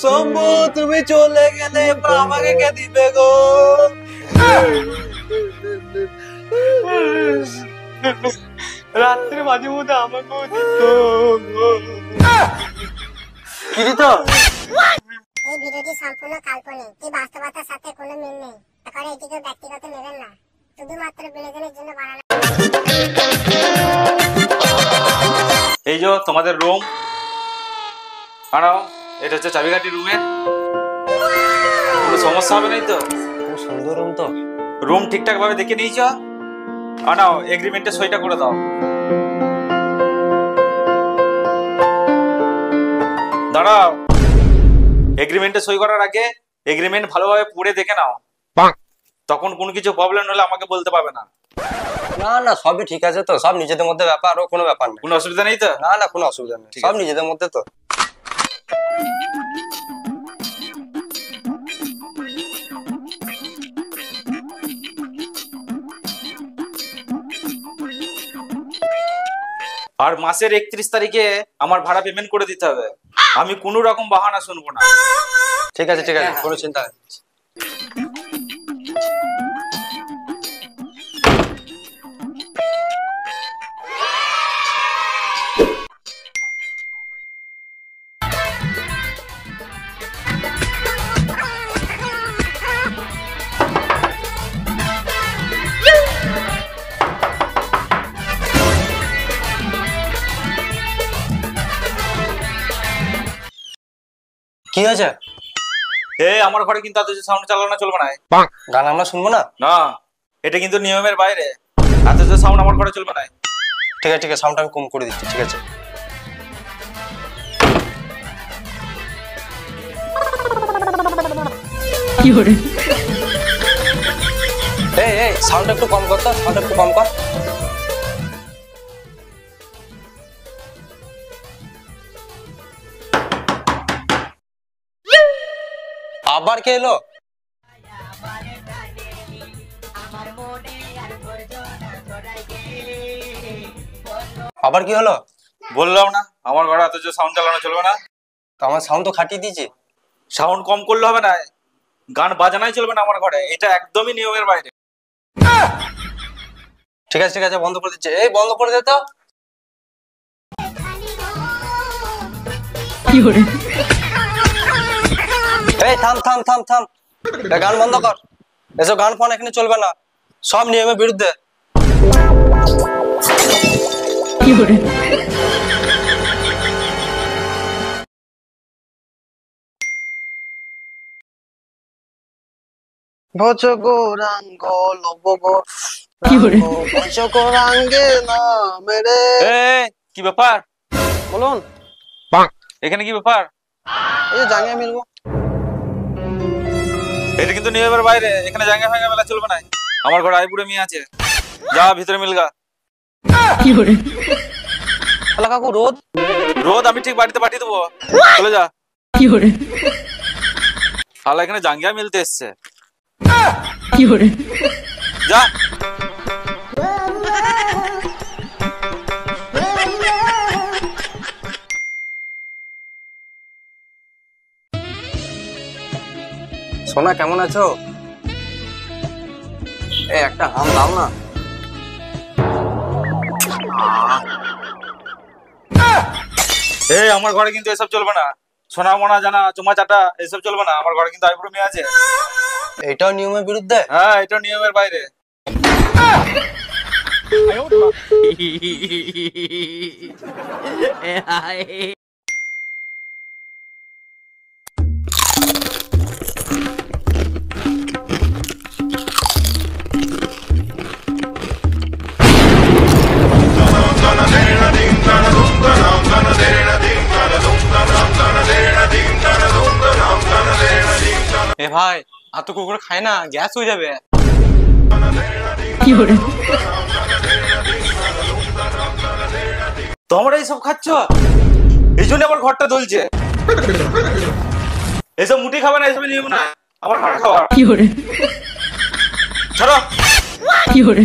শম্ভু তুমি চলে গেলে এবার আমাকে কে দিবে গো? রাত্রে মাঝে মধ্যে আমাকেও দিত। কি দিত? এই ভিডিওটি সম্পূর্ণ কাল্পনিক, এই বাস্তবতার সাথে কোনো মিল নেই। এখন এটিকে ব্যক্তিগত নেবেন না, শুধুমাত্র বিনোদনের জন্য বানানো। এই যে তোমাদের রুম, আনাও। এটা হচ্ছে চাবিকাঠি রুমের। কোনো সমস্যা হবে নাই তো? খুব সুন্দর রুম তো। রুম ঠিকঠাক ভাবে দেখে নিয়েছ? আনাও, এগ্রিমেন্টে সইটা করে দাও। দাঁড়াও, এগ্রিমেন্টে সই করার আগে এগ্রিমেন্ট ভালোভাবে পড়ে দেখে নাও, তখন কোনো কিছু প্রবলেম হলে আমাকে বলতে পারবে না। না না, সবই ঠিক আছে তো, সব নিজেদের মধ্যে ব্যাপার, ও কোনো ব্যাপার নেই। কোনো অসুবিধা নেই তো? না না, কোনো অসুবিধা নেই, সব নিজেদের মধ্যে তো। আর মাসের 31 তারিখে আমার ভাড়া পেমেন্ট করে দিতে হবে। আমি কোনো রকম বাহানা শুনবো না। ঠিক আছে ঠিক আছে, কোনো চিন্তা নেই। কি হয়েছে? আমার ঘরে কিন্তু এত সাউন্ড চালানো চলবে না। গান আমরা শুনবো না? না, এটা কিন্তু নিয়মের বাইরে। এত সাউন্ড আমার ঘরে চলবে না। ঠিক আছে ঠিক আছে, সাউন্ড আমি কম করে দিচ্ছি। ঠিক আছে। কি হরে? এই সাউন্ড একটু কম কর তো, সাউন্ড একটু কম কর। আবার কে এলো? আবার কি হলো? বললাম না আমার ঘরে এত সাউন্ড চালানো চলবে না। আমার সাউন্ড তো খাটিয়ে দিয়েছি। সাউন্ড কম করলে হবে না, গান বাজানাই চলবে না আমার ঘরে। এটা একদমই নিয়মের বাইরে। ঠিক আছে ঠিক আছে, বন্ধ করে দিচ্ছি। এই বন্ধ করে দে তো। কি হরে? এই থাম থাম থাম থাম, গান বন্ধ কর। এসব গান ফান এখানে চলবে না, সব নিয়মের বিরুদ্ধে। কি হরে? ভজ গৌরাঙ্গ লবগ কি হরে? ভজ গৌরাঙ্গে না মেরে। কি ব্যাপার? বলুন। এখানে কি ব্যাপার? এই জাঙ্গিয়া মিলবো। এটা কিন্তু নিয়মের বাইরে। এখানে জায়গা ফাঙ্গা মেলা চলবে না। আমার ঘরে আইপুরে মেয়ে আছে, যা ভিতরে মিলগা। কি হরে? কাকু রোদ রোদ আমি ঠিক বাড়িতে পাঠিয়ে দেবো, চলে যা। কি হরে? শালা এখানে জাঙ্গিয়া মিলতে এসছে, কি হরে? যা। সোনা কেমন আছো? একটা হাম দাও না। আমার ঘরে কিন্তু এসব চলবে না। সোনা মোনা জানা চুমা চাটা এসব চলবে না। আমার ঘরে কিন্তু আইপুরে মেয়ে আছে। এটাও নিয়মের বিরুদ্ধে? হ্যাঁ, এটা নিয়মের বাইরে। ভাই এত কুকুর খায় না, গ্যাস হয়ে যাবে। কি হরে? তোমরা এইসব খাচ্ছ, এই জন্য আমার ঘরটা দলছে। এসব মুটি খাবে না, এসব নিয়ম না আমার ঘর খাওয়া। কি হরে? ছাড়ো। কি হরে?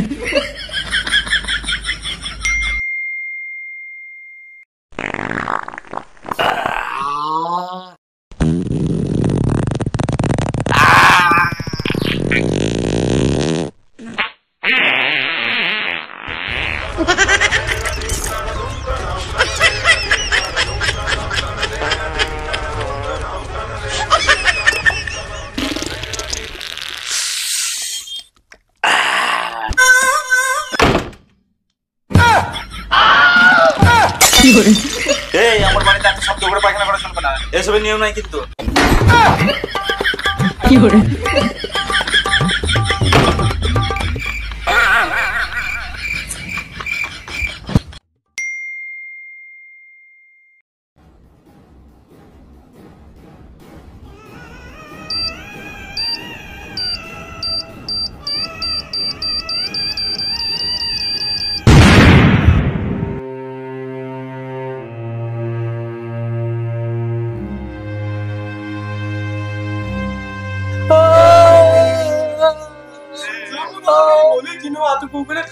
এসবের নিয়ম নাই কিন্তু। Fiore,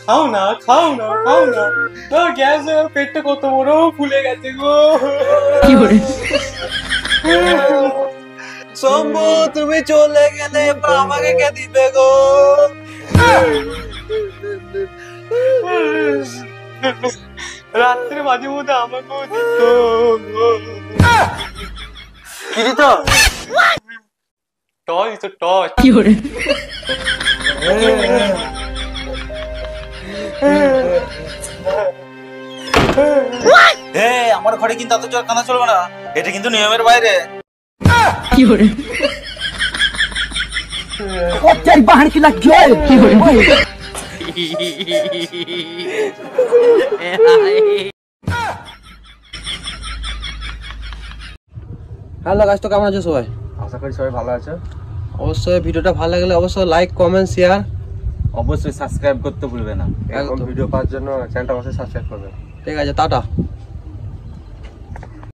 খাও না গ্যাস পেটটা কত বড় ফুলে গেছে গো। Fiore, শম্ভু তুমি চলে গেলে এবার আমাকে কে দিবে গো? রাত্রে মাঝে মধ্যে আমাকেও দিত। কি দিত? টস দিত, টস। Fiore, আমার ঘরে কিন্তু এত জোর কাঁদা চলবে না, এটা কিন্তু নিয়মের বাইরে। Fiore, Fiore, হ্যালো গাইস, তো কেমন আছো সবাই? আশা করি সবাই ভালো আছে। অবশ্যই ভিডিওটা ভালো লাগলে অবশ্যই লাইক, কমেন্ট, শেয়ার। অবশ্যই সাবস্ক্রাইব করতে ভুলবে না। এরকম একদম। ভিডিও পাওয়ার জন্য চ্যানেলটা অবশ্যই সাবস্ক্রাইব করবে। ঠিক আছে, টাটা।